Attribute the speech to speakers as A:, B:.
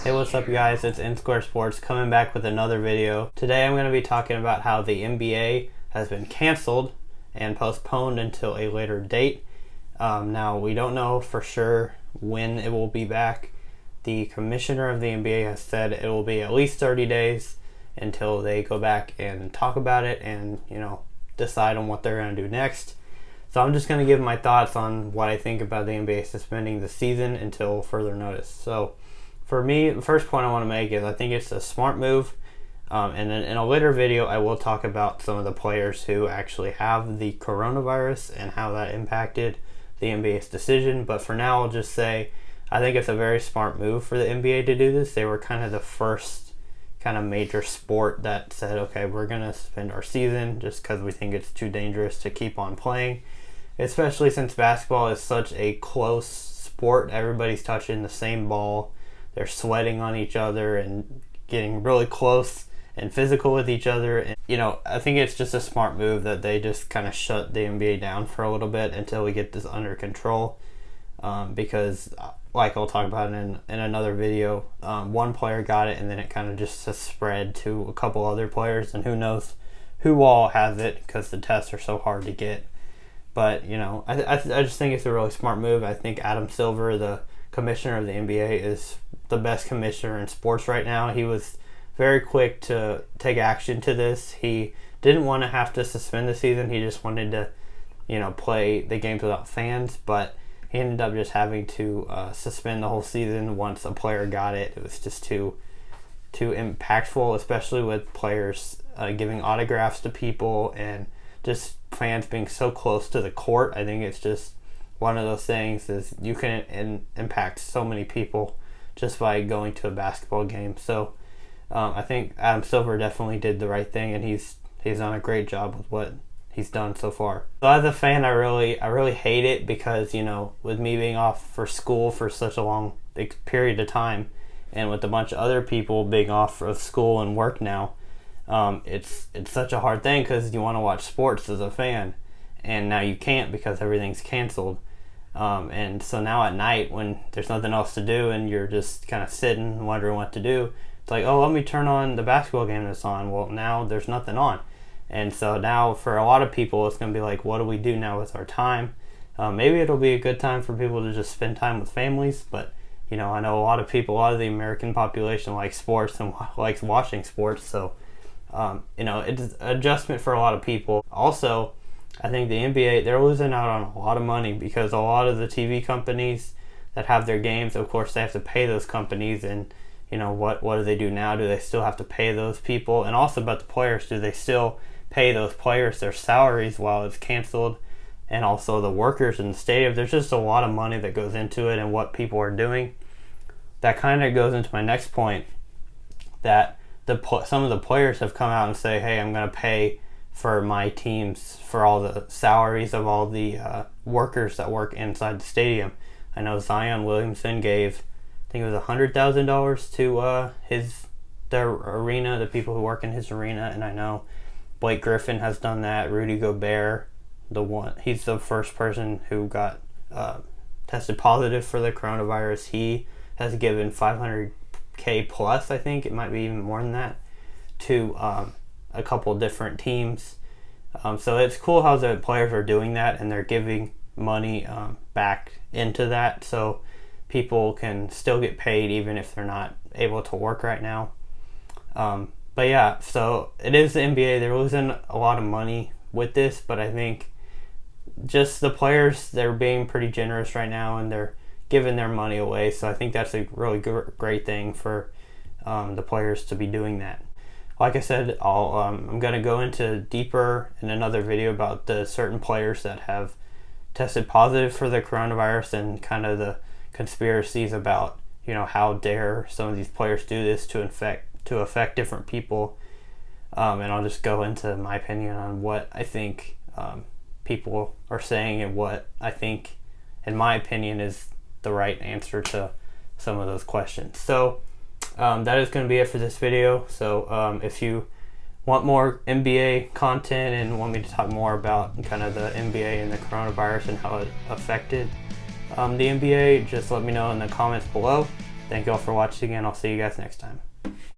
A: Hey, what's up guys? It's N Square Sports coming back with another video. Today I'm going to be talking about how the NBA has been canceled and postponed until a later date. Now, we don't know for sure when it will be back. The commissioner of the NBA has said it will be at least 30 days until they go back and talk about it and, decide on what they're going to do next. So I'm just going to give my thoughts on what I think about the NBA suspending the season until further notice. So for me, the first point I want to make is I think it's a smart move. And then in a later video, I will talk about some of the players who actually have the coronavirus and how that impacted the NBA's decision. But for now, I'll just say I think it's a very smart move for the NBA to do this. They were kind of the first kind of major sport that said, okay, we're going to suspend our season just because we think it's too dangerous to keep on playing, especially since basketball is such a close sport. Everybody's touching the same ball. They're sweating on each other and getting really close and physical with each other. And, I think it's just a smart move that they just kind of shut the NBA down for a little bit until we get this under control. Because, like I'll talk about in another video, one player got it and then it kind of just spread to a couple other players. And who knows who all has it because the tests are so hard to get. But, I just think it's a really smart move. I think Adam Silver, the commissioner of the NBA, is the best commissioner in sports right now. He was very quick to take action to this. He didn't want to have to suspend the season. He just wanted to, play the games without fans. But he ended up just having to suspend the whole season once a player got it. It was just too impactful, especially with players giving autographs to people and just fans being so close to the court. I think it's just one of those things is you can impact so many people just by going to a basketball game. So I think Adam Silver definitely did the right thing, and he's done a great job with what he's done so far. So as a fan, I really hate it because, with me being off for school for such a long period of time, and with a bunch of other people being off of school and work now, it's such a hard thing because you want to watch sports as a fan, and now you can't because everything's canceled. And so now at night when there's nothing else to do and you're just kind of sitting wondering what to do, it's like, oh, let me turn on the basketball game that's on. Well, now there's nothing on. And so now for a lot of people, it's going to be like, what do we do now with our time? Maybe it'll be a good time for people to just spend time with families. But, I know a lot of the American population likes sports and likes watching sports. So, it's an adjustment for a lot of people. Also, I think the NBA, they're losing out on a lot of money because a lot of the TV companies that have their games, of course, they have to pay those companies. And, what do they do now? Do they still have to pay those people? And also about the players, do they still pay those players their salaries while it's canceled? And also the workers in the stadium. There's just a lot of money that goes into it and what people are doing. That kind of goes into my next point, that some of the players have come out and say, hey, I'm going to pay for my teams for all the salaries of all the workers that work inside the stadium. I know Zion Williamson gave, I think it was $100,000 to their arena, the people who work in his arena, and I know Blake Griffin has done that. Rudy Gobert, he's the first person who got tested positive for the coronavirus. He has given $500K plus, I think it might be even more than that, to a couple different teams. So it's cool how the players are doing that and they're giving money back into that so people can still get paid even if they're not able to work right now. But yeah, so it is the NBA. They're losing a lot of money with this, but I think just the players, they're being pretty generous right now and they're giving their money away. So I think that's a really great thing for the players to be doing that. Like I said, I'm going to go into deeper in another video about the certain players that have tested positive for the coronavirus and kind of the conspiracies about, how dare some of these players do this to affect different people. And I'll just go into my opinion on what I think people are saying and what I think, in my opinion, is the right answer to some of those questions. So that is going to be it for this video. So if you want more NBA content and want me to talk more about kind of the NBA and the coronavirus and how it affected the NBA, just let me know in the comments below. Thank you all for watching, and I'll see you guys next time.